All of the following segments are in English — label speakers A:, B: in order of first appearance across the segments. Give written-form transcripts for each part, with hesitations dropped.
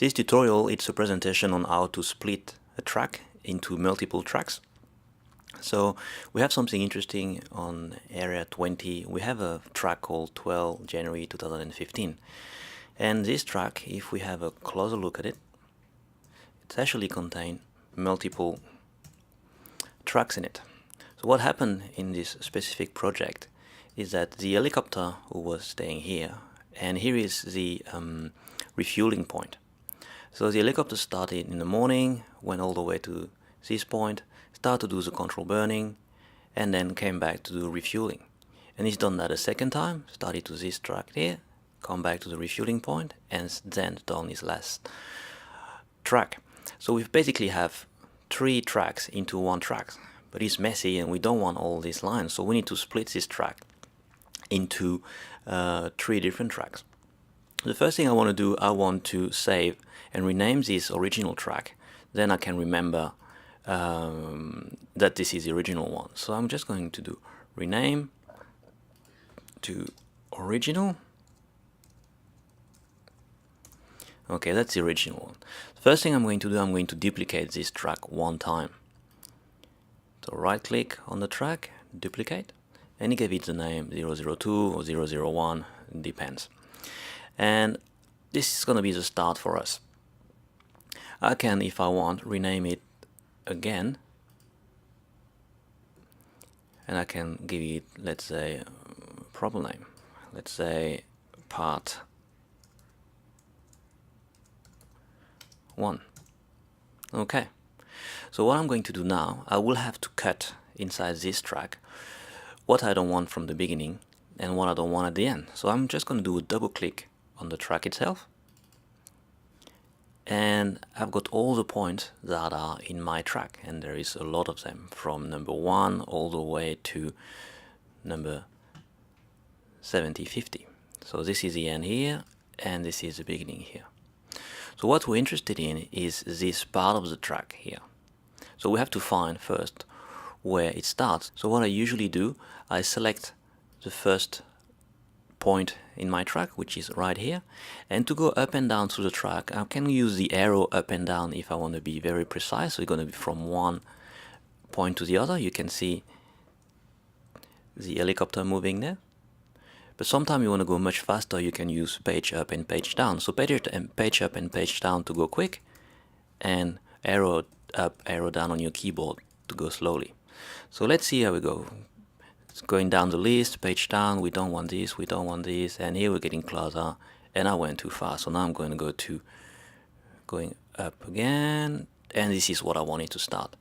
A: This tutorial is a presentation on how to split a track into multiple tracks. So we have something interesting on area 20. We have a track called 12 January 2015. And this track, if we have a closer look at it, it actually contains multiple tracks in it. So what happened in this specific project is that the helicopter who was staying here, and here is the refueling point. So the helicopter started in the morning, went all the way to this point, started to do the control burning, and then came back to do refueling. And he's done that a second time, started to this track here, come back to the refueling point, and then done his last track. So we basically have 3 tracks into one track, but it's messy and we don't want all these lines, so we need to split this track into 3 different tracks. The first thing I want to do, I want to save and rename this original track. Then I can remember that this is the original one. So I'm just going to do rename to original. Okay, that's the original one. First thing I'm going to do, I'm going to duplicate this track one time. So right click on the track, duplicate, and give it the name 002 or 001, depends. And this is going to be the start for us. I can, if I want, rename it again, and I can give it, let's say, a proper name. Let's say part 1. Okay, so what I'm going to do now, I will have to cut inside this track what I don't want from the beginning and what I don't want at the end. So I'm just going to do a double click on the track itself, and I've got all the points that are in my track, and there is a lot of them, from number 1 all the way to number 7050. So this is the end here, and this is the beginning here. So what we're interested in is this part of the track here. So we have to find first where it starts. So what I usually do, I select the first point in my track, which is right here, and to go up and down through the track, I can use the arrow up and down if I want to be very precise. So it's going to be from one point to the other. You can see the helicopter moving there. But sometimes you want to go much faster, you can use page up and page down. So page up and page down to go quick, and arrow up, arrow down on your keyboard to go slowly. So let's see how we go. It's going down the list, page down, we don't want this, we don't want this, and here we're getting closer, and I went too fast, so now I'm going to go to going up again, and this is what I wanted to start.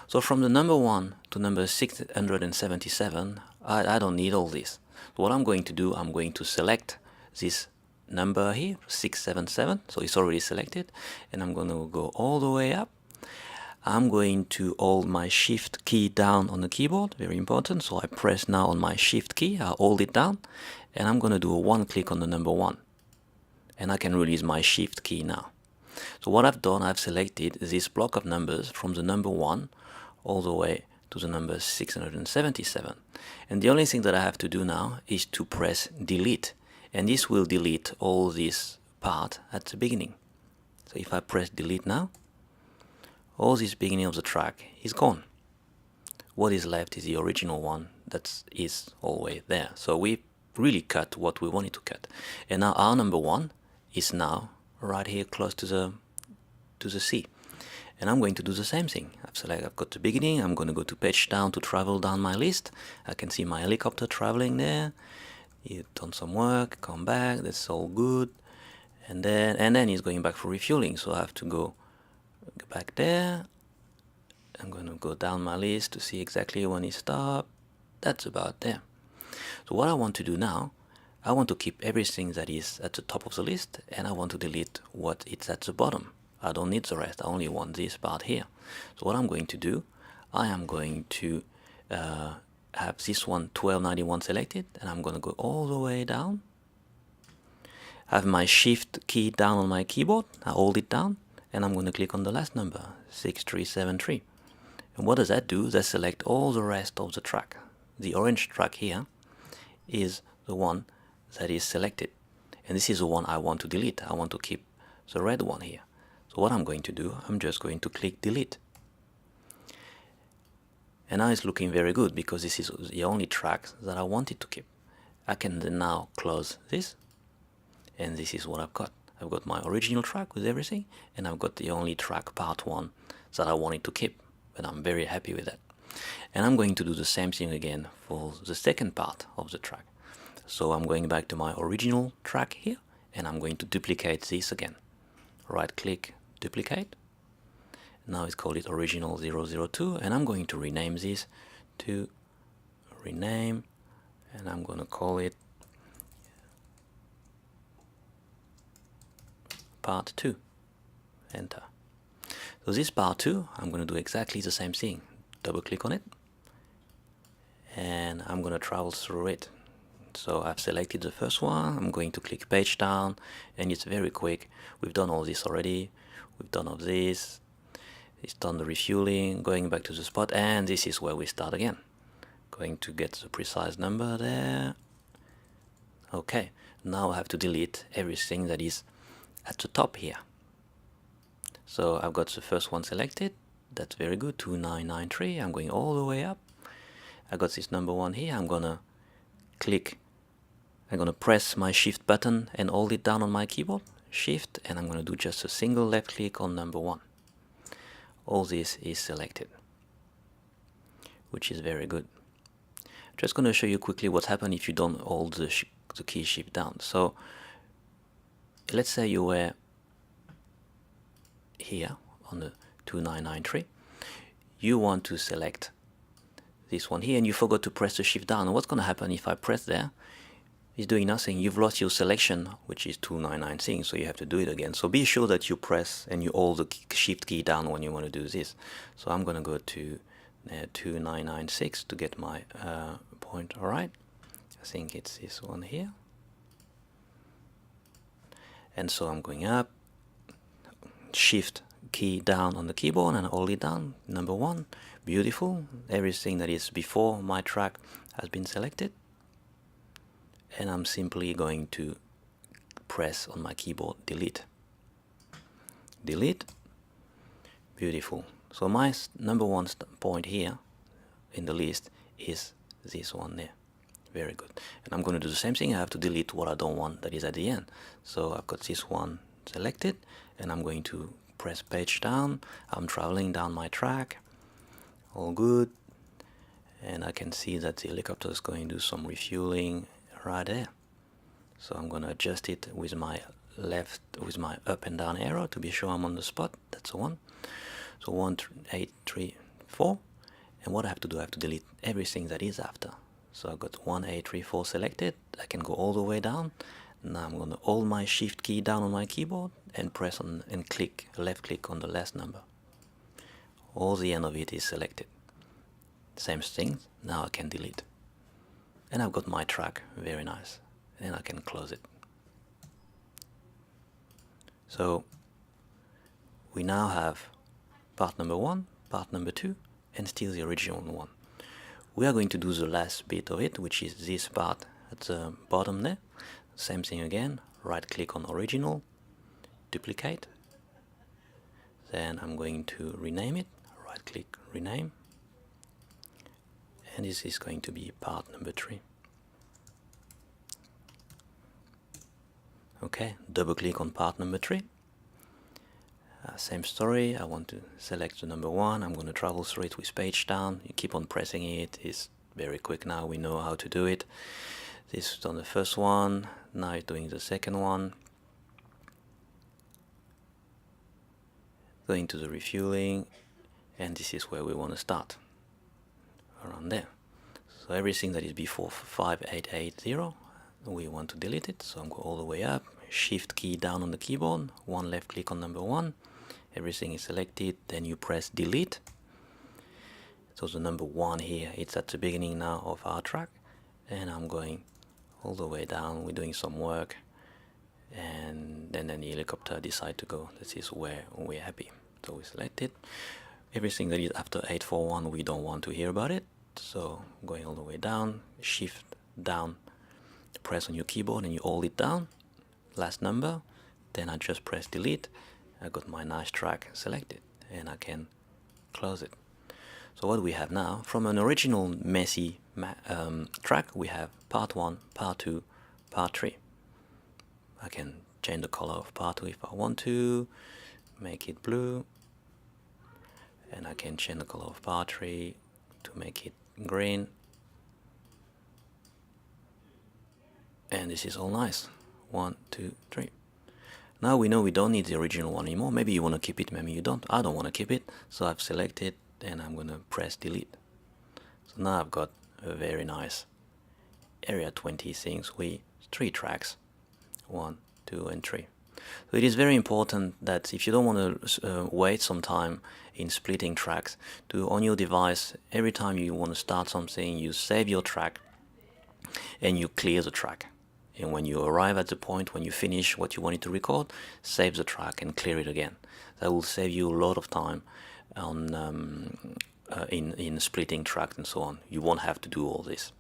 A: So from the number 1 to number 677, I don't need all this. So what I'm going to do, I'm going to select this number here, 677, so it's already selected, and I'm going to go all the way up. I'm going to hold my shift key down on the keyboard, very important. So I press now on my shift key, I hold it down, and I'm going to do a 1 click on the number 1. And I can release my shift key now. So what I've done, I've selected this block of numbers from the number 1 all the way to the number 677. And the only thing that I have to do now is to press delete. And this will delete all this part at the beginning. So if I press delete now, all this beginning of the track is gone. What is left is the original one that is always there. So we really cut what we wanted to cut. And now our number 1 is now right here close to the sea. And I'm going to do the same thing. I've got the beginning, I'm going to go to page down to travel down my list. I can see my helicopter traveling there. You've done some work, come back, that's all good. And then he's going back for refueling, so I have to go back there. I'm going to go down my list to see exactly when he stopped. That's about there. So what I want to do now, I want to keep everything that is at the top of the list, and I want to delete what is at the bottom. I don't need the rest, I only want this part here. So what I'm going to do, I am going to have this one 1291 selected, and I'm going to go all the way down. Have my shift key down on my keyboard, I hold it down, and I'm going to click on the last number, 6373. And what does that do? That select all the rest of the track. The orange track here is the one that is selected. And this is the one I want to delete. I want to keep the red one here. So what I'm going to do, I'm just going to click delete. And now it's looking very good because this is the only track that I wanted to keep. I can then now close this, and this is what I've got. I've got my original track with everything, and I've got the only track part 1 that I wanted to keep, and I'm very happy with that. And I'm going to do the same thing again for the second part of the track. So I'm going back to my original track here, and I'm going to duplicate this again. Right click, duplicate. Now it's called it original 002, and I'm going to rename this to rename, and I'm going to call it part 2. Enter. So this part 2, I'm going to do exactly the same thing. Double click on it, and I'm going to travel through it. So I've selected the first one, I'm going to click page down, and it's very quick. We've done all this already. We've done all this. It's done the refueling, going back to the spot, and this is where we start again. Going to get the precise number there. Okay, now I have to delete everything that is at the top here. So I've got the first one selected. That's very good, 2993. I'm going all the way up. I got this number 1 here. I'm gonna click, I'm gonna press my shift button and hold it down on my keyboard, shift, and I'm gonna do just a single left click on number 1. All this is selected, which is very good. Just going to show you quickly what happens if you don't hold the key shift down. So let's say you were here on the 2993. You want to select this one here, and you forgot to press the shift down. And what's going to happen if I press there? It's doing nothing. You've lost your selection, which is 2996, so you have to do it again. So be sure that you press and you hold the shift key down when you want to do this. So I'm going to go to 2996 to get my point. Alright, I think it's this one here. And so I'm going up, shift key down on the keyboard and hold it down, number 1. Beautiful. Everything that is before my track has been selected. And I'm simply going to press on my keyboard delete. Delete. Beautiful. So my number 1 point here in the list is this one there. Very good. And I'm going to do the same thing. I have to delete what I don't want that is at the end. So I've got this one selected, and I'm going to press page down. I'm traveling down my track. All good. And I can see that the helicopter is going to do some refueling right there. So I'm going to adjust it with my up and down arrow to be sure I'm on the spot. That's the one. So 1, 8, 3, 4. And what I have to do, I have to delete everything that is after. So I've got 1, 8, 3, 4 selected. I can go all the way down. Now I'm going to hold my shift key down on my keyboard and press on and click, left click on the last number. All the end of it is selected. Same thing. Now I can delete. And I've got my track, very nice, and I can close it. So we now have part number 1, part number 2, and still the original one. We are going to do the last bit of it, which is this part at the bottom there. Same thing again, right click on original, duplicate, then I'm going to rename it, right click, rename, and this is going to be part number 3. Okay, double click on part number 3. Same story, I want to select the number 1. I'm going to travel through it with page down. You keep on pressing it, it's very quick now, we know how to do it. This is on the first one, now it's doing the second one. Going to the refueling, and this is where we want to start. Around there. So everything that is before 5880, we want to delete it. So I'm going all the way up, shift key down on the keyboard, 1 left click on number 1. Everything is selected, then you press delete. So the number 1 here, it's at the beginning now of our track, and I'm going all the way down. We're doing some work, and then the helicopter decide to go. This is where we're happy. So we select it. Everything that is after 841, we don't want to hear about it. So going all the way down, shift down, press on your keyboard and you hold it down, last number, then I just press delete. I got my nice track selected and I can close it. So what we have now, from an original messy track, we have part 1, part 2, part 3. I can change the color of part 2 if I want to, make it blue, and I can change the color of part 3 to make it green. And this is all nice. 1, 2, 3. Now we know we don't need the original one anymore. Maybe you want to keep it, maybe you don't. I don't want to keep it, so I've selected and I'm going to press delete. So now I've got a very nice Area 20 things with 3 tracks, 1, 2 and 3. So it is very important that if you don't want to wait some time in splitting tracks, on your device, every time you want to start something, you save your track and you clear the track. And when you arrive at the point when you finish what you wanted to record, save the track and clear it again. That will save you a lot of time on in splitting tracks and so on. You won't have to do all this.